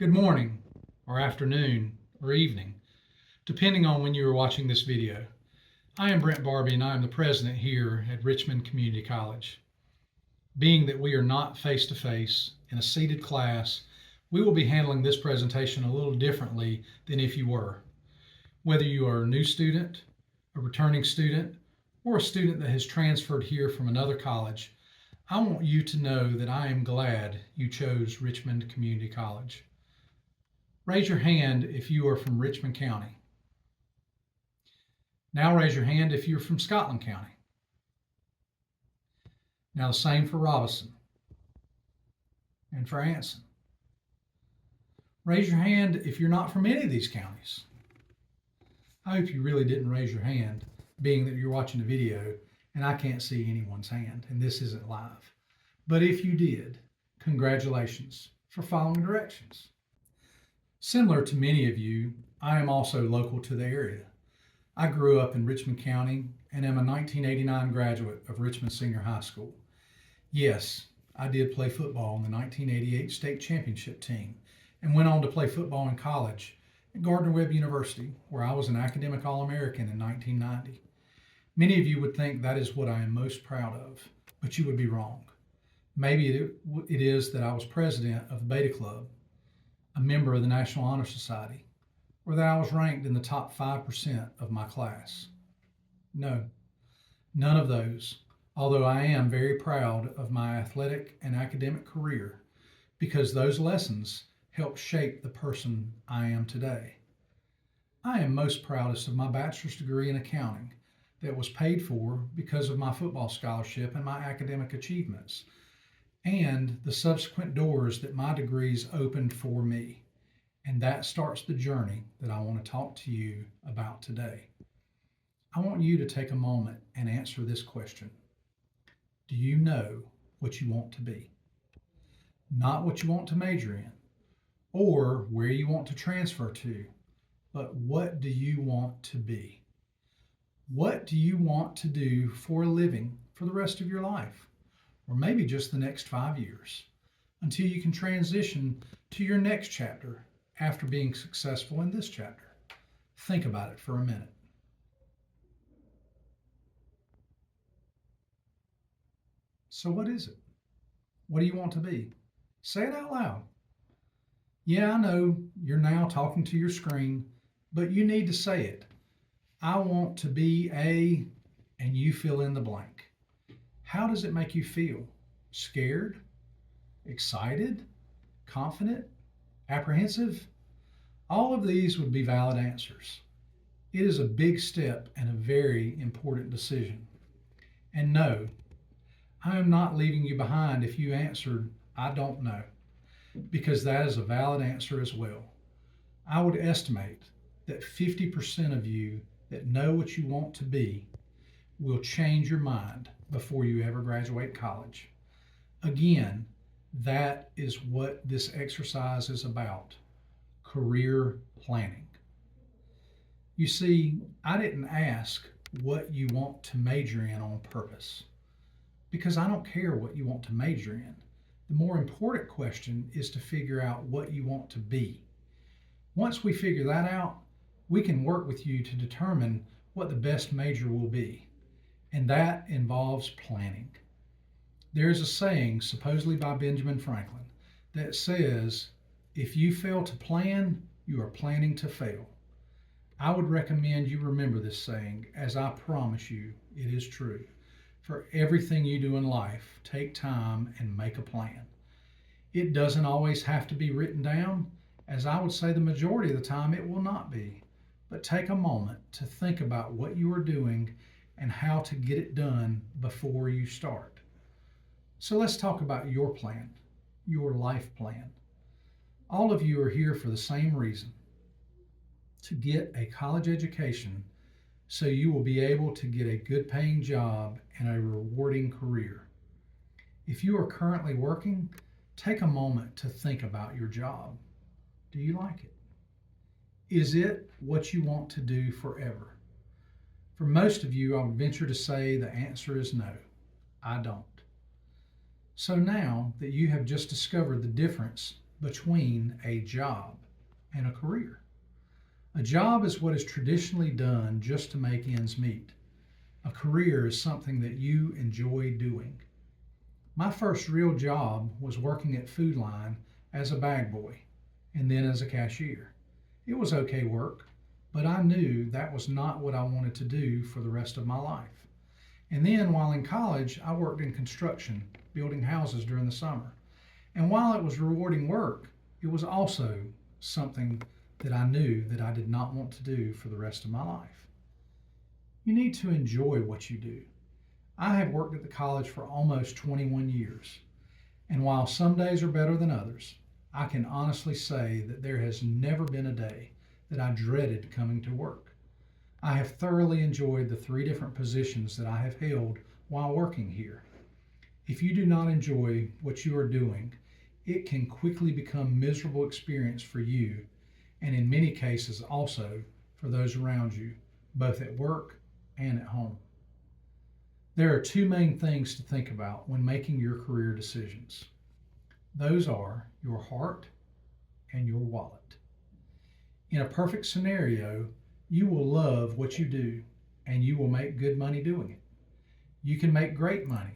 Good morning, or afternoon, or evening, depending on when you are watching this video. I am Brent Barbee and I am the president here at Richmond Community College. Being that we are not face-to-face in a seated class, we will be handling this presentation a little differently than if you were. Whether you are a new student, a returning student, or a student that has transferred here from another college, I want you to know that I am glad you chose Richmond Community College. Raise your hand if you are from Richmond County. Now raise your hand if you're from Scotland County. Now the same for Robinson and for Anson. Raise your hand if you're not from any of these counties. I hope you really didn't raise your hand, being that you're watching the video and I can't see anyone's hand and this isn't live. But if you did, congratulations for following directions. Similar to many of you, I am also local to the area. I grew up in Richmond County and am a 1989 graduate of Richmond Senior High School. Yes, I did play football on the 1988 state championship team and went on to play football in college at Gardner-Webb University, where I was an academic All-American in 1990. Many of you would think that is what I am most proud of, but you would be wrong. Maybe it is that I was president of the Beta Club, a member of the National Honor Society, or that I was ranked in the top 5% of my class. No, none of those, although I am very proud of my athletic and academic career because those lessons helped shape the person I am today. I am most proudest of my bachelor's degree in accounting that was paid for because of my football scholarship and my academic achievements, and the subsequent doors that my degrees opened for me. And that starts the journey that I want to talk to you about today. I want you to take a moment and answer this question. Do you know what you want to be? Not what you want to major in or where you want to transfer to, but what do you want to be? What do you want to do for a living for the rest of your life? Or maybe just the next 5 years, until you can transition to your next chapter after being successful in this chapter. Think about it for a minute. So what is it? What do you want to be? Say it out loud. Yeah, I know you're now talking to your screen, but you need to say it. I want to be a, and you fill in the blank. How does it make you feel? Scared? Excited? Confident? Apprehensive? All of these would be valid answers. It is a big step and a very important decision. And no, I am not leaving you behind if you answered, I don't know, because that is a valid answer as well. I would estimate that 50% of you that know what you want to be will change your mind before you ever graduate college. Again, that is what this exercise is about, career planning. You see, I didn't ask what you want to major in on purpose, because I don't care what you want to major in. The more important question is to figure out what you want to be. Once we figure that out, we can work with you to determine what the best major will be. And that involves planning. There is a saying, supposedly by Benjamin Franklin, that says, if you fail to plan, you are planning to fail. I would recommend you remember this saying, as I promise you, it is true. For everything you do in life, take time and make a plan. It doesn't always have to be written down, as I would say the majority of the time it will not be. But take a moment to think about what you are doing and how to get it done before you start. So let's talk about your plan, your life plan. All of you are here for the same reason, to get a college education so you will be able to get a good paying job and a rewarding career. If you are currently working, take a moment to think about your job. Do you like it? Is it what you want to do forever? For most of you, I would venture to say the answer is no, I don't. So now that you have just discovered the difference between a job and a career. A job is what is traditionally done just to make ends meet. A career is something that you enjoy doing. My first real job was working at Food Line as a bag boy and then as a cashier. It was okay work, but I knew that was not what I wanted to do for the rest of my life. And then while in college, I worked in construction, building houses during the summer. And while it was rewarding work, it was also something that I knew that I did not want to do for the rest of my life. You need to enjoy what you do. I have worked at the college for almost 21 years, and while some days are better than others, I can honestly say that there has never been a day that I dreaded coming to work. I have thoroughly enjoyed the 3 different positions that I have held while working here. If you do not enjoy what you are doing, it can quickly become a miserable experience for you, and in many cases also for those around you, both at work and at home. There are 2 main things to think about when making your career decisions. Those are your heart and your wallet. In a perfect scenario, you will love what you do and you will make good money doing it. You can make great money,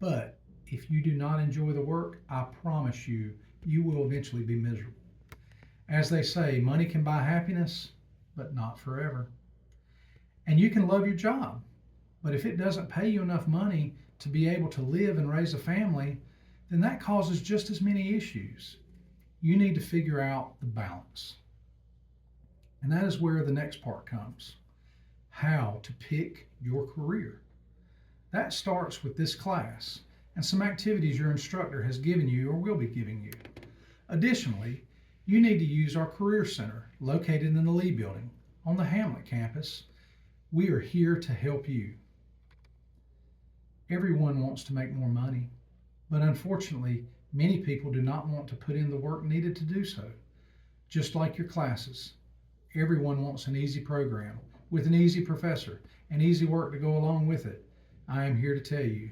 but if you do not enjoy the work, I promise you, you will eventually be miserable. As they say, money can buy happiness, but not forever. And you can love your job, but if it doesn't pay you enough money to be able to live and raise a family, then that causes just as many issues. You need to figure out the balance. And that is where the next part comes. How to pick your career. That starts with this class and some activities your instructor has given you or will be giving you. Additionally, you need to use our Career Center located in the Lee Building on the Hamlet campus. We are here to help you. Everyone wants to make more money, but unfortunately, many people do not want to put in the work needed to do so. Just like your classes, everyone wants an easy program with an easy professor and easy work to go along with it. I am here to tell you,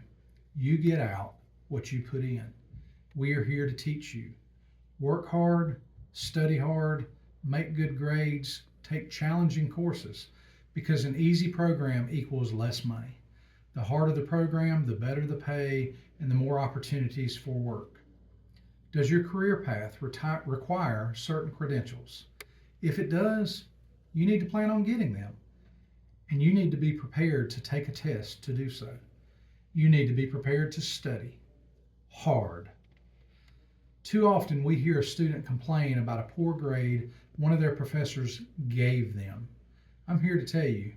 you get out what you put in. We are here to teach you. Work hard, study hard, make good grades, take challenging courses, because an easy program equals less money. The harder the program, the better the pay, and the more opportunities for work. Does your career path require certain credentials? If it does, you need to plan on getting them. And you need to be prepared to take a test to do so. You need to be prepared to study hard. Too often we hear a student complain about a poor grade one of their professors gave them. I'm here to tell you,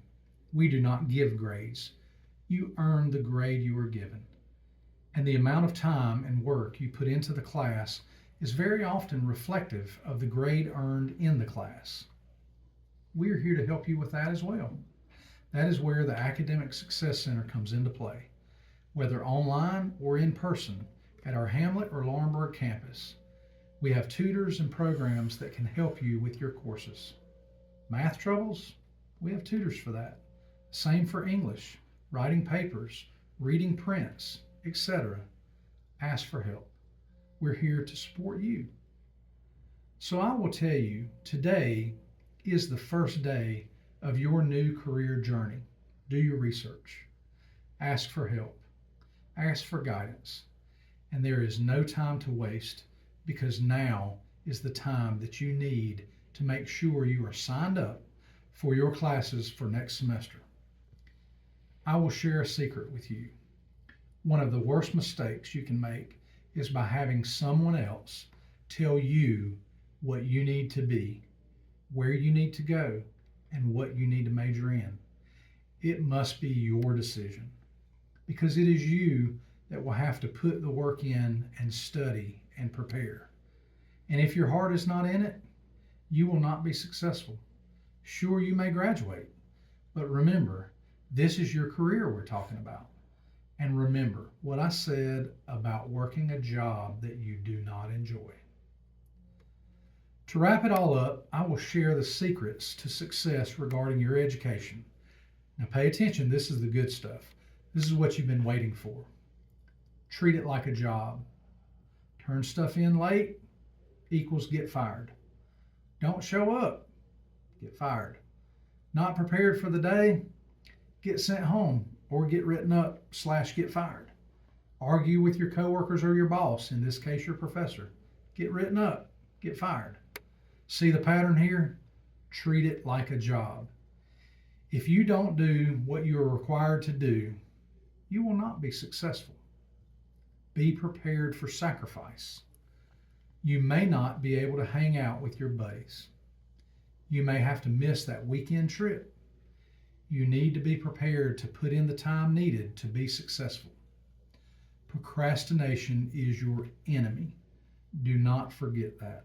we do not give grades. You earn the grade you are given. And the amount of time and work you put into the class is very often reflective of the grade earned in the class. We are here to help you with that as well. That is where the Academic Success Center comes into play, whether online or in person at our Hamlet or Laurinburg campus. We have tutors and programs that can help you with your courses. Math troubles? We have tutors for that. Same for English, writing papers, reading prints, etc. Ask for help. We're here to support you. So I will tell you, today is the first day of your new career journey. Do your research. Ask for help. Ask for guidance. And there is no time to waste, because now is the time that you need to make sure you are signed up for your classes for next semester. I will share a secret with you. One of the worst mistakes you can make is by having someone else tell you what you need to be, where you need to go, and what you need to major in. It must be your decision, because it is you that will have to put the work in and study and prepare. And if your heart is not in it, you will not be successful. Sure, you may graduate, but remember, this is your career we're talking about. And remember what I said about working a job that you do not enjoy. To wrap it all up, I will share the secrets to success regarding your education. Now pay attention, this is the good stuff. This is what you've been waiting for. Treat it like a job. Turn stuff in late, equals get fired. Don't show up, get fired. Not prepared for the day, get sent home or get written up / get fired. Argue with your coworkers or your boss, in this case your professor, get written up, get fired. See the pattern here? Treat it like a job. If you don't do what you are required to do, you will not be successful. Be prepared for sacrifice. You may not be able to hang out with your buddies. You may have to miss that weekend trip. You need to be prepared to put in the time needed to be successful. Procrastination is your enemy. Do not forget that.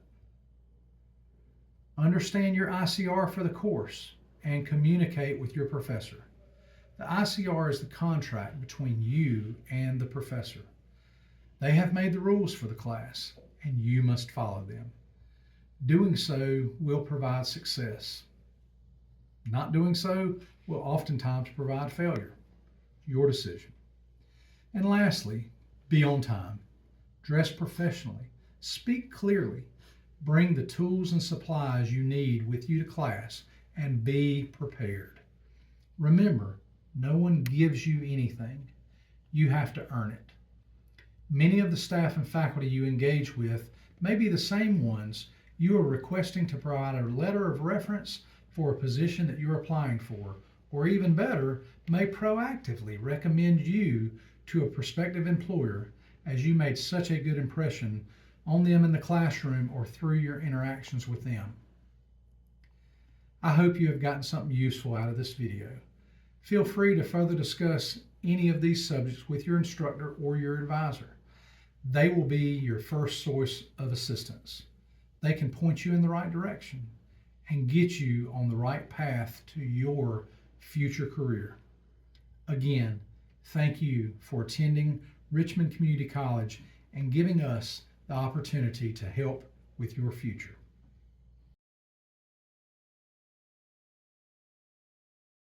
Understand your ICR for the course and communicate with your professor. The ICR is the contract between you and the professor. They have made the rules for the class, and you must follow them. Doing so will provide success. Not doing so will oftentimes provide failure. Your decision. And lastly, be on time. Dress professionally. Speak clearly. Bring the tools and supplies you need with you to class and be prepared. Remember, no one gives you anything. You have to earn it. Many of the staff and faculty you engage with may be the same ones you are requesting to provide a letter of reference for a position that you're applying for, or even better, may proactively recommend you to a prospective employer as you made such a good impression on them in the classroom or through your interactions with them. I hope you have gotten something useful out of this video. Feel free to further discuss any of these subjects with your instructor or your advisor. They will be your first source of assistance. They can point you in the right direction and get you on the right path to your future career. Again, thank you for attending Richmond Community College and giving us the opportunity to help with your future.